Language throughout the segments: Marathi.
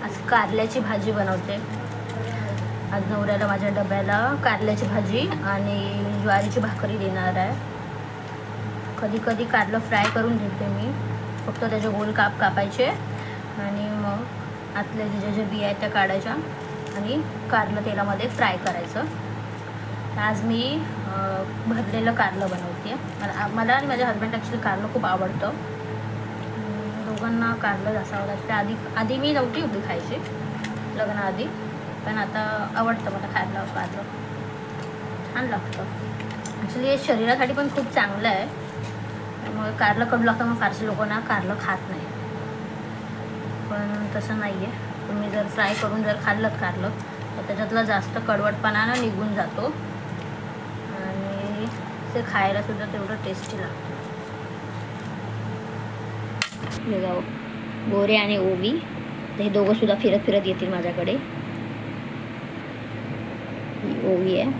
आज कारल्याची भाजी बनवते। आज नवऱ्याला माझ्या डब्याला कारल्याची भाजी आणि ज्वारीची भाकरी देणार आहे। कधी कधी कारलं फ्राय करून देते मी, फक्त त्याचे गोल काप कापायचे आणि मग आतले जे बिया आहेत त्या काढायच्या आणि कारलं तेलामध्ये फ्राय करायचं। आज मी भरलेलं कारलं बनवते। मला आणि माझ्या हस्बंड ॲक्च्युली कारलं खूप आवडतं, दोघांना कारलं असावं लागतं। आधी मी नव्हती उभी खायची लग्नाआधी, पण आता आवडतं मला खायला कारलं, छान लागतं। ॲक्च्युली हे शरीरासाठी पण खूप चांगलं आहे, त्यामुळे कारलं कडू लागतं, मग फारसे लोक ना कारलं खात नाही, पण तसं नाही आहे। तुम्ही जर फ्राय करून जर खाल्लं कारलं तर त्याच्यातला जास्त कडवटपणा ना निघून जातो आणि ते खायला सुद्धा तेवढं टेस्टी लागतं। हे जाऊ गोरे आणि ओवी, हे दोघं सुद्धा फिरत फिरत येतील माझ्याकडे। ही ओवी आहे,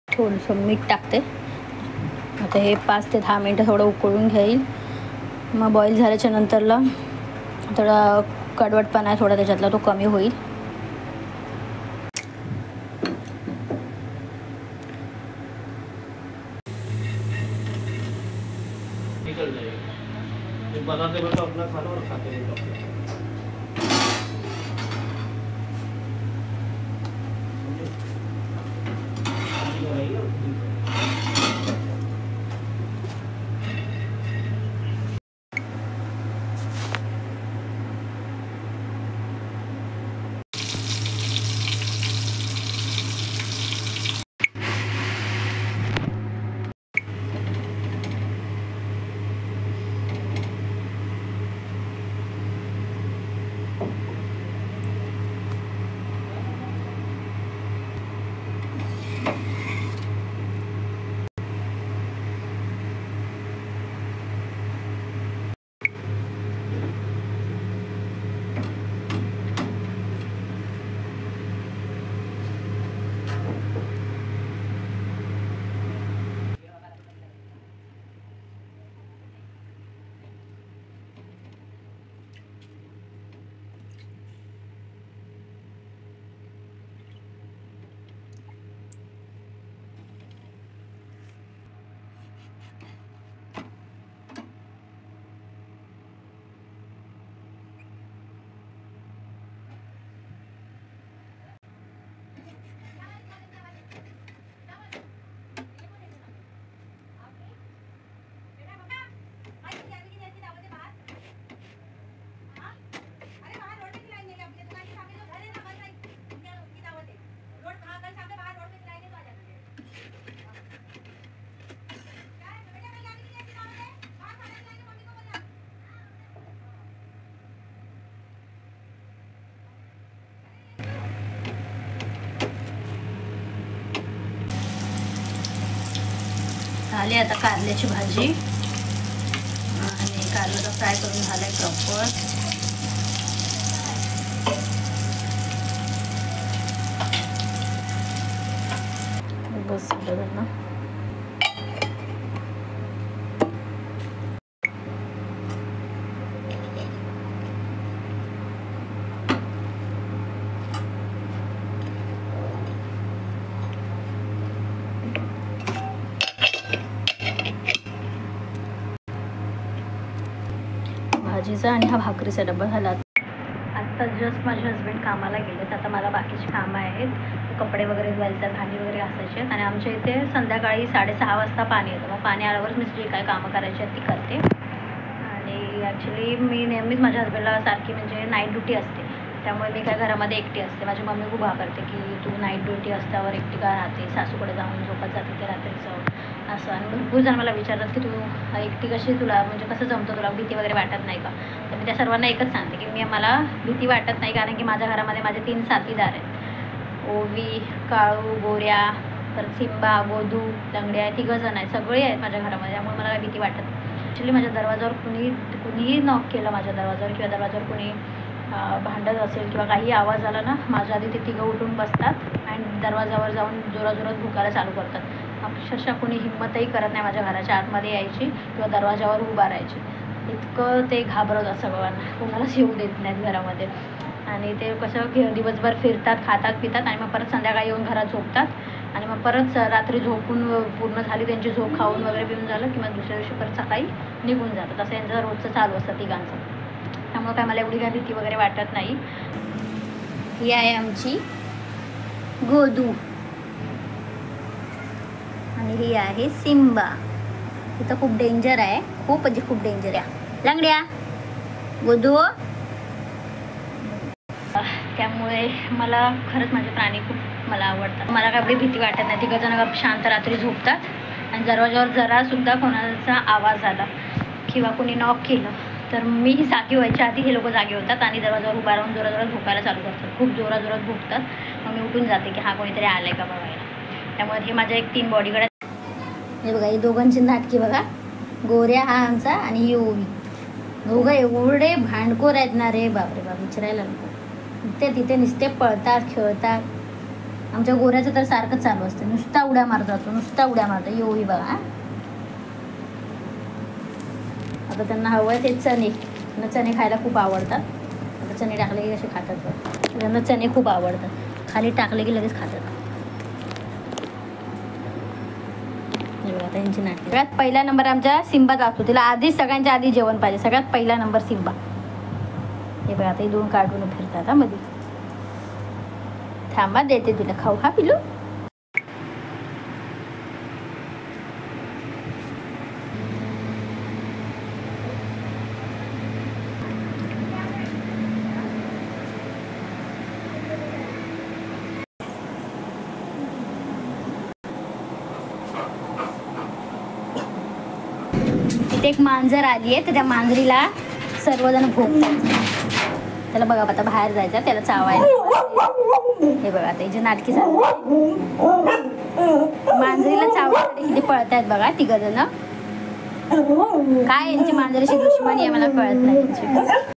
थोडंसं मीठ टाकते। आता हे 5 ते 10 मिनटं थोडं उकळून घेईल, मग बॉईल झाल्याच्या नंतरला थोडा कडवटपणा थोडा त्याच्यातला तो कमी होईल। बनाते बैठो अपना खाना और खाते रहो। झाली आता कारल्याची भाजी आणि कारल्याला फ्राय करून झालंय प्रॉपर। बस ना, भाजीचा आणि हा भाकरीचा डब्बा झाला। आता जस्ट माझे हस्बंड कामाला गेलेत, आता मला बाकीची कामं आहेत, कपडे वगैरे धुवायचे, भांडी वगैरे घासायची आहेत आणि आमच्या इथे संध्याकाळी 6:30 वाजता पाणी येतं, मग पाणी आल्यावरच मी जी काय कामं करायची आहेत ती करते। आणि ॲक्च्युली मी नेहमीच माझ्या हस्बंडला सारखी म्हणजे नाईट ड्युटी असते, त्यामुळे मी काय घरामध्ये एकटी असते। माझी मम्मी खूप घाबरते की तू नाईट ड्युटी असल्यावर एकटी का राहते, सासूकडे जाऊन झोपत जाते ते रात्रीचं असं। आणि भरपूर जण मला विचारतात की तू एकटी कशी, तुला म्हणजे कसं जमतं, तुला भीती वगैरे वाटत नाही का? तर मी त्या सर्वांना एकच सांगते की मला भीती वाटत नाही, कारण की माझ्या घरामध्ये माझे 3 साथीदार आहेत, ओवी, काळू, गोऱ्या, तर सिंबा, गोदू, लंगड्या, 3 जण आहेत, सगळे आहेत माझ्या घरामध्ये, त्यामुळे मला काही भीती वाटत नाही। ॲक्च्युली माझ्या दरवाजावर कुणीही नॉक केलं माझ्या दरवाजावर किंवा दरवाजावर कुणी भांडत असेल किंवा काही आवाज आला ना, माझ्या आधी ते 3 उठून बसतात आणि दरवाजावर जाऊन जोराजोरात भुकायला चालू करतात। अक्षरशः कोणी हिंमतही करत नाही माझ्या घराच्या आतमध्ये यायची किंवा दरवाजावर उभा राहायची. इतकं ते घाबरवतात सगळ्यांना, कोणालाच येऊ देत नाहीत घरामध्ये. आणि ते कसं दिवसभर फिरतात, खातात पितात आणि मग परत संध्याकाळी येऊन घरात झोपतात. आणि मग परत रात्री झोपून पूर्ण झाली त्यांची झोप, खाऊन वगैरे पिऊन झालं की मग दुसऱ्या दिवशी परत सकाळी निघून जातात. असं यांचं रोजचं चालू असतं तिघांचं. त्यामुळे काय मला एवढी काय भीती वगैरे वाटत नाही. ही आहे आमची गोदू आणि ही आहे सिम्बा. इथं खूप डेंजर आहे, खूप म्हणजे खूप डेंजर आहे. लंगड्या गोदू. त्यामुळे मला खरंच माझे प्राणी खूप मला आवडतात. मला काय एवढी भीती वाटत नाही. तिघं जण शांत रात्री झोपतात आणि दरवाजावर जरासुद्धा कोणाचा आवाज आला किंवा कोणी नॉक केलं तर मी जागी व्हायच्या आधी हे लोक जागे होतात आणि दरवाजावर उभा राहून जोरात भुकायला चालू करतात. खूप जोरात भुकतात. मग मी उठून जाते की हा कोणीतरी आलं आहे का बघायला. त्यामुळे हे माझ्या एक 3 बॉडीगार्ड. हे बघा, ही दोघांची नाटकी बघा. गोऱ्या हा आमचा आणि ही ओवी. दोघं एवढे भांडखोर आहेत ना रे, बापरे बाप, विचारायला नको. इथे तिथे नुसते पळतात, खेळतात. आमच्या गोऱ्याचं तर सारखं चालू असतं, नुसता उड्या मारतात तो, नुसता उड्या मारतो. ही ओवी बघा. आता त्यांना हवं आहे ते चणे. त्यांना चणे खायला खूप आवडतात. आता चणे टाकले की कसे खातात बघ. त्यांना चणे खूप आवडतात, खाली टाकले की लगेच खातात. त्यांची नाटक. सगळ्यात पहिला नंबर आमच्या सिम्बाचा असतो. तिला आधीच सगळ्यांच्या आधी जेवण पाहिजे. सगळ्यात पहिला नंबर सिम्बा. हे बघा, आता ही 2 कार्टून फिरतात हा मध्ये. थांबा, देते तिला खाऊ. हा पिलू. इथे एक मांजर आली आहे, तर त्या मांजरीला सर्वजण भोगतात. त्याला बघा आता बाहेर जायचं, त्याला चावायला. हे बघा, आता हिची नाटकी चालू. मांजरीला चावण्यासाठी किती पळतायत बघा 3 जण. काय यांची मांजरीची दुश्मनी आहे मला कळत नाही.